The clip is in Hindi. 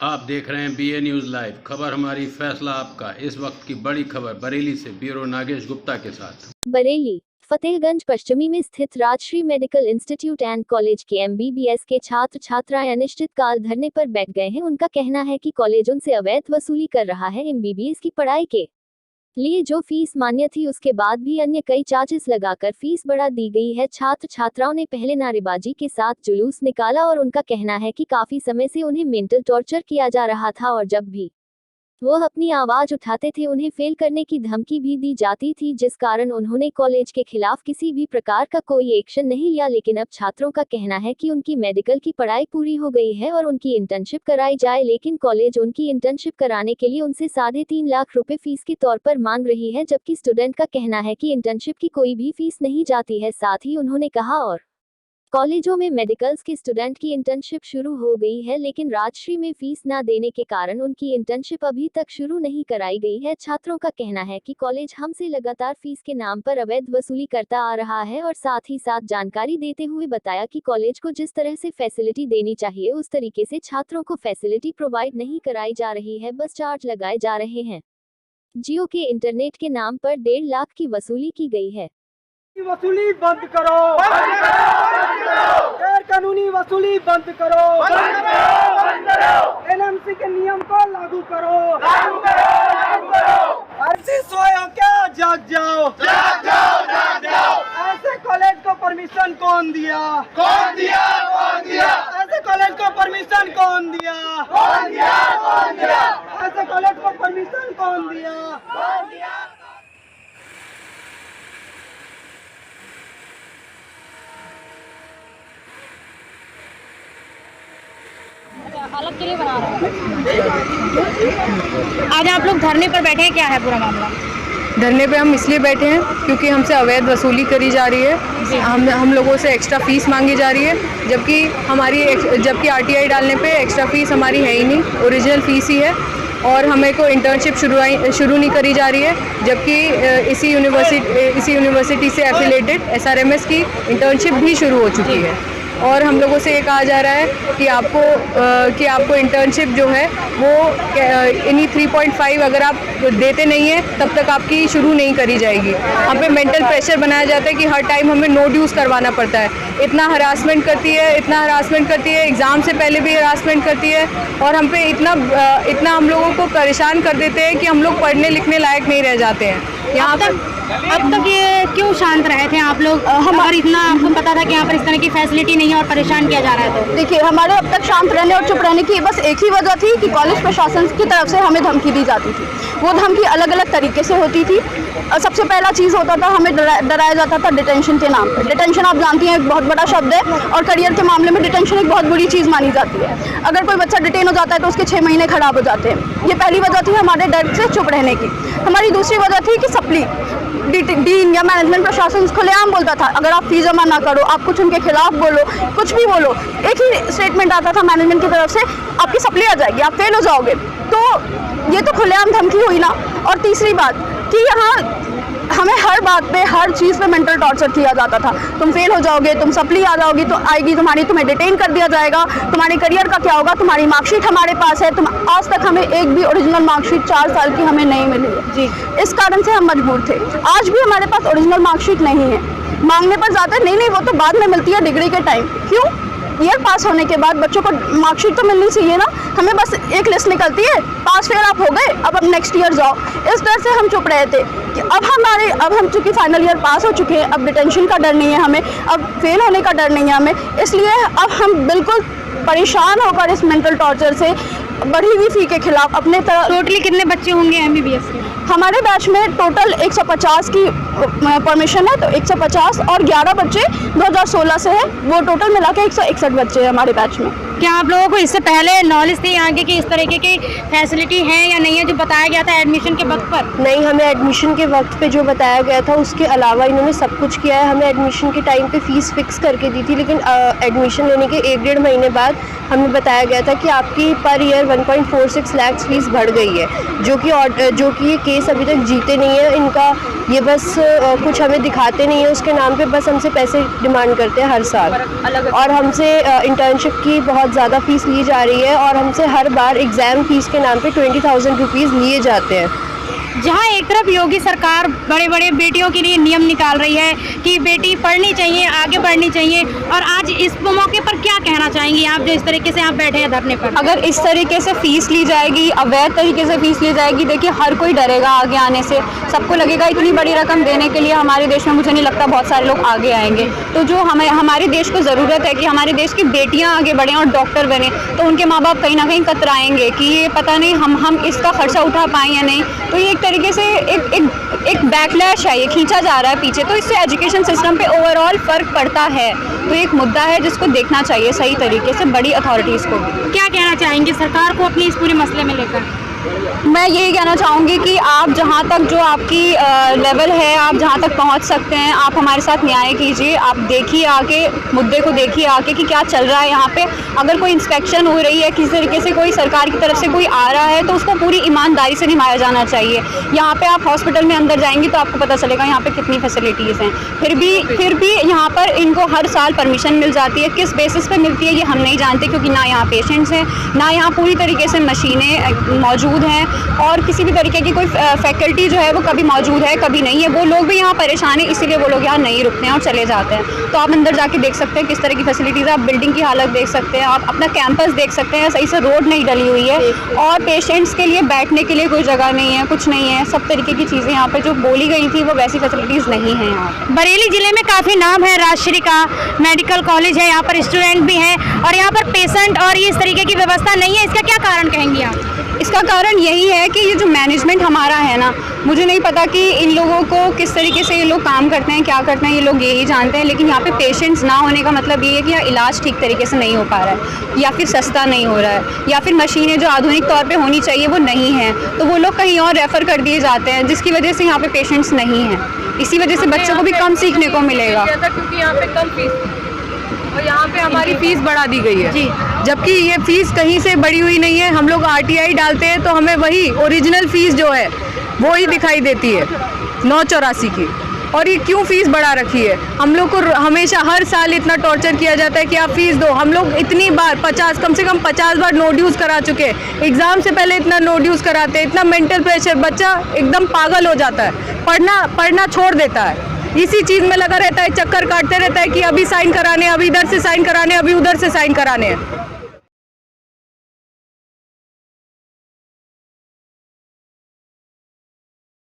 आप देख रहे हैं BA न्यूज़ लाइव। खबर हमारी, फैसला आपका। इस वक्त की बड़ी खबर बरेली से ब्यूरो नागेश गुप्ता के साथ। बरेली फतेहगंज पश्चिमी में स्थित Rajshree medical institute and college के MBBS के छात्र छात्राएं अनिश्चितकाल धरने पर बैठ गए हैं। उनका कहना है कि कॉलेज उनसे अवैध वसूली कर रहा है। MBBS की पढ़ाई के लिए जो फीस मान्य थी उसके बाद भी अन्य कई चार्जेस लगाकर फीस बढ़ा दी गई है। छात्र छात्राओं ने पहले नारेबाजी के साथ जुलूस निकाला और उनका कहना है कि काफी समय से उन्हें मेंटल टॉर्चर किया जा रहा था और जब भी वह अपनी आवाज उठाते थे उन्हें फेल करने की धमकी भी दी जाती थी, जिस कारण उन्होंने कॉलेज के खिलाफ किसी भी प्रकार का कोई एक्शन नहीं लिया। लेकिन अब छात्रों का कहना है कि उनकी मेडिकल की पढ़ाई पूरी हो गई है और उनकी इंटर्नशिप कराई जाए, लेकिन कॉलेज उनकी इंटर्नशिप कराने के लिए उनसे 3.5 लाख रुपए फीस के तौर पर मांग रही है, जबकि स्टूडेंट का कहना है कि इंटर्नशिप की कोई भी फीस नहीं जाती है। साथ ही उन्होंने कहा और कॉलेजों में मेडिकल्स के स्टूडेंट की इंटर्नशिप शुरू हो गई है, लेकिन राजश्री में फीस न देने के कारण उनकी इंटर्नशिप अभी तक शुरू नहीं कराई गई है। छात्रों का कहना है कि कॉलेज हमसे लगातार फीस के नाम पर अवैध वसूली करता आ रहा है और साथ ही साथ जानकारी देते हुए बताया कि कॉलेज को जिस तरह से फैसिलिटी देनी चाहिए उस तरीके से छात्रों को फैसिलिटी प्रोवाइड नहीं कराई जा रही है, बस चार्ज लगाए जा रहे हैं। जियो के इंटरनेट के नाम पर 1.5 लाख की वसूली की गई है। वसूली बंद करो, गैर कानूनी वसूली बंद करो, NMC के नियम को लागू करो, ऐसे सोए क्या, जाग जाओ, ऐसे कॉलेज को परमिशन कौन दिया, ऐसे कॉलेज को परमिशन कौन दिया, ऐसे कॉलेज को परमिशन कौन दिया। अलग के लिए बना रहे हैं। आज आप लोग धरने पर बैठे हैं, क्या है पूरा मामला? धरने पे हम इसलिए बैठे हैं क्योंकि हमसे अवैध वसूली करी जा रही है। हम लोगों से एक्स्ट्रा फीस मांगी जा रही है, जबकि RTI डालने पे एक्स्ट्रा फीस हमारी है ही नहीं, ओरिजिनल फीस ही है। और हमें को इंटर्नशिप शुरू नहीं करी जा रही है, जबकि इसी यूनिवर्सिटी से एफिलेटेड SRMS की इंटर्नशिप भी शुरू हो चुकी है। और हम लोगों से ये कहा जा रहा है कि आपको इंटर्नशिप जो है वो इन्हीं 3.5 अगर आप देते नहीं हैं तब तक आपकी शुरू नहीं करी जाएगी। हम पे मेंटल प्रेशर बनाया जाता है कि हर टाइम हमें नो ड्यूज़ करवाना पड़ता है। इतना हरासमेंट करती है, एग्ज़ाम से पहले भी हरासमेंट करती है और हम पे इतना हम लोगों को परेशान कर देते हैं कि हम लोग पढ़ने लिखने लायक नहीं रह जाते हैं। यहाँ अब तक ये क्यों शांत रहे थे आप लोग? हमारे इतना आपको पता था कि यहाँ पर इस तरह की फैसिलिटी नहीं है और परेशान किया जा रहा है। तो देखिए, हमारे अब तक शांत रहने और चुप रहने की बस एक ही वजह थी कि कॉलेज प्रशासन की तरफ से हमें धमकी दी जाती थी। वो धमकी अलग अलग तरीके से होती थी। सबसे पहला चीज़ होता था, हमें डराया जाता था डिटेंशन के नाम पर। डिटेंशन आप जानती हैं एक बहुत बड़ा शब्द है और करियर के मामले में डिटेंशन एक बहुत बुरी चीज़ मानी जाती है। अगर कोई बच्चा डिटेन हो जाता है तो उसके 6 महीने खराब हो जाते हैं। ये पहली वजह थी हमारे डर से चुप रहने की। हमारी दूसरी वजह थी कि सप्ली डीन या मैनेजमेंट प्रशासन खुलेआम बोलता था, अगर आप फीस जमा ना करो, आप कुछ उनके खिलाफ बोलो, कुछ भी बोलो, एक ही स्टेटमेंट आता था मैनेजमेंट की तरफ से, आपकी सप्ली आ जाएगी, आप फेल हो जाओगे। तो ये तो खुलेआम धमकी हुई ना। और तीसरी बात कि यहाँ हमें हर बात पे, हर चीज़ पे मेंटल टॉर्चर किया जाता था। तुम फेल हो जाओगे, तुम सप्ली आ जाओगी तो आएगी तुम्हारी, तुम्हें डिटेन कर दिया जाएगा, तुम्हारे करियर का क्या होगा, तुम्हारी मार्कशीट हमारे पास है। आज तक हमें एक भी ओरिजिनल मार्कशीट 4 साल की हमें नहीं मिली है जी। इस कारण से हम मजबूर थे। आज भी हमारे पास ओरिजिनल मार्कशीट नहीं है। मांगने पर जाते नहीं, वो तो बाद में मिलती है डिग्री के टाइम। क्यों? ईयर पास होने के बाद बच्चों को मार्कशीट तो मिलनी चाहिए ना। हमें बस एक लिस्ट निकलती है, पास फेल आप हो गए, अब नेक्स्ट ईयर जाओ। इस डर से हम चुप रहे थे कि अब हम चूँकि फाइनल ईयर पास हो चुके हैं, अब डिटेंशन का डर नहीं है हमें, अब फेल होने का डर नहीं है हमें। इसलिए अब हम बिल्कुल परेशान होकर इस मेंटल टॉर्चर से बढ़ी हुई फी के खिलाफ अपने तरह। टोटली कितने बच्चे होंगे MBBS के? हमारे बैच में टोटल 150 की परमिशन है, तो 150 और 11 बच्चे 2016 से है, वो टोटल मिला के 161 बच्चे हैं हमारे बैच में। क्या आप लोगों को इससे पहले नॉलेज थी यहाँ की कि इस तरीके की फैसिलिटी है या नहीं है जो बताया गया था एडमिशन के वक्त पर? नहीं, हमें एडमिशन के वक्त पे जो बताया गया था उसके अलावा इन्होंने सब कुछ किया है। हमें एडमिशन के टाइम पे फ़ीस फिक्स करके दी थी, लेकिन एडमिशन लेने के 1-1.5 महीने बाद हमें बताया गया था कि आपकी पर ईयर 1.46 लाख फीस बढ़ गई है, जो कि ये केस अभी तक जीते नहीं है इनका। ये बस कुछ हमें दिखाते नहीं है उसके नाम पे, बस हमसे पैसे डिमांड करते हैं हर साल। और हमसे इंटर्नशिप की बहुत बहुत ज़्यादा फ़ीस ली जा रही है और हमसे हर बार एग्ज़ाम फ़ीस के नाम पे 20,000 रुपीज़ लिए जाते हैं। जहाँ एक तरफ योगी सरकार बड़े बड़े बेटियों के लिए नियम निकाल रही है कि बेटी पढ़नी चाहिए, आगे बढ़नी चाहिए, और आज इस मौके पर क्या कहना चाहेंगी आप जो इस तरीके से आप बैठे हैं धरने पर? अगर इस तरीके से फ़ीस ली जाएगी, अवैध तरीके से फ़ीस ली जाएगी, देखिए हर कोई डरेगा आगे आने से। सबको लगेगा इतनी बड़ी रकम देने के लिए हमारे देश में मुझे नहीं लगता बहुत सारे लोग आगे आएंगे। तो जो हमारे देश को ज़रूरत है कि हमारे देश की बेटियाँ आगे बढ़ें और डॉक्टर बने, तो उनके माँ बाप कहीं ना कहीं कतराएंगे कि ये पता नहीं हम इसका खर्चा उठा पाएँ या नहीं। तो ये एक तरीके से एक बैकलैश है, ये खींचा जा रहा है पीछे। तो इससे एजुकेशन सिस्टम पे ओवरऑल फ़र्क पड़ता है। तो एक मुद्दा है जिसको देखना चाहिए सही तरीके से बड़ी अथॉरिटीज़ को। क्या कहना चाहेंगे सरकार को अपनी इस पूरे मसले में लेकर? मैं यही कहना चाहूँगी कि आप जहाँ तक जो आपकी लेवल है, आप जहाँ तक पहुँच सकते हैं, आप हमारे साथ न्याय कीजिए। आप देखिए आके, मुद्दे को देखिए आके कि क्या चल रहा है यहाँ पे। अगर कोई इंस्पेक्शन हो रही है, किसी तरीके से कोई सरकार की तरफ से कोई आ रहा है, तो उसको पूरी ईमानदारी से निभाया जाना चाहिए। यहाँ पे आप हॉस्पिटल में अंदर जाएंगी तो आपको पता चलेगा यहाँ पे कितनी फैसिलिटीज़ हैं। फिर भी यहाँ पर इनको हर साल परमिशन मिल जाती है। किस बेसिस पे मिलती है ये हम नहीं जानते, क्योंकि ना यहाँ पेशेंट्स हैं, ना यहाँ पूरी तरीके से मशीनें मौजूद हैं, और किसी भी तरीके की कोई फैकल्टी जो है वो कभी मौजूद है कभी नहीं है। वो लोग भी यहाँ परेशान हैं, इसीलिए वो लोग यहाँ नहीं रुकते हैं और चले जाते हैं। तो आप अंदर जाके देख सकते हैं किस तरह की फैसिलिटीज़ है। आप बिल्डिंग की हालत देख सकते हैं, आप अपना कैंपस देख सकते हैं, सही से रोड नहीं डली हुई है, और पेशेंट्स के लिए बैठने के लिए कोई जगह नहीं है, कुछ नहीं है। सब तरीके की चीज़ें यहाँ पर जो बोली गई थी वो वैसी फैसिलिटीज़ नहीं है यहाँ। बरेली ज़िले में काफ़ी नाम है, राजश्री का मेडिकल कॉलेज है, यहाँ पर स्टूडेंट भी हैं, और यहाँ पर पेशेंट और इस तरीके की व्यवस्था नहीं है। इसका क्या कारण कहेंगी आप? इसका कारण यही है कि ये जो मैनेजमेंट हमारा है ना, मुझे नहीं पता कि इन लोगों को किस तरीके से ये लोग काम करते हैं, क्या करते हैं, ये लोग यही जानते हैं। लेकिन यहाँ पे पेशेंट्स ना होने का मतलब ये है कि यहाँ इलाज ठीक तरीके से नहीं हो पा रहा है, या फिर सस्ता नहीं हो रहा है, या फिर मशीनें जो आधुनिक तौर पे होनी चाहिए वो नहीं है। तो वो लोग कहीं और रेफ़र कर दिए जाते हैं, जिसकी वजह से यहाँ पे पेशेंट्स नहीं हैं। इसी वजह से बच्चों को भी कम सीखने को मिलेगा, क्योंकि यहाँ पे कम फीस और यहाँ पे हमारी फीस बढ़ा दी गई है, जबकि ये फीस कहीं से बढ़ी हुई नहीं है। हम लोग RTI डालते हैं तो हमें वही ओरिजिनल फीस जो है वो ही दिखाई देती है 984 की। और ये क्यों फीस बढ़ा रखी है? हम लोग को हमेशा हर साल इतना टॉर्चर किया जाता है कि आप फीस दो। हम लोग इतनी बार कम से कम 50 बार नो ड्यूज़ करा चुके हैं। एग्ज़ाम से पहले इतना नो ड्यूज़ कराते हैं, इतना मेंटल प्रेशर, बच्चा एकदम पागल हो जाता है, पढ़ना छोड़ देता है, इसी चीज़ में लगा रहता है, चक्कर काटते रहता है कि अभी साइन कराने, अभी इधर से साइन कराने, अभी उधर से साइन कराने हैं।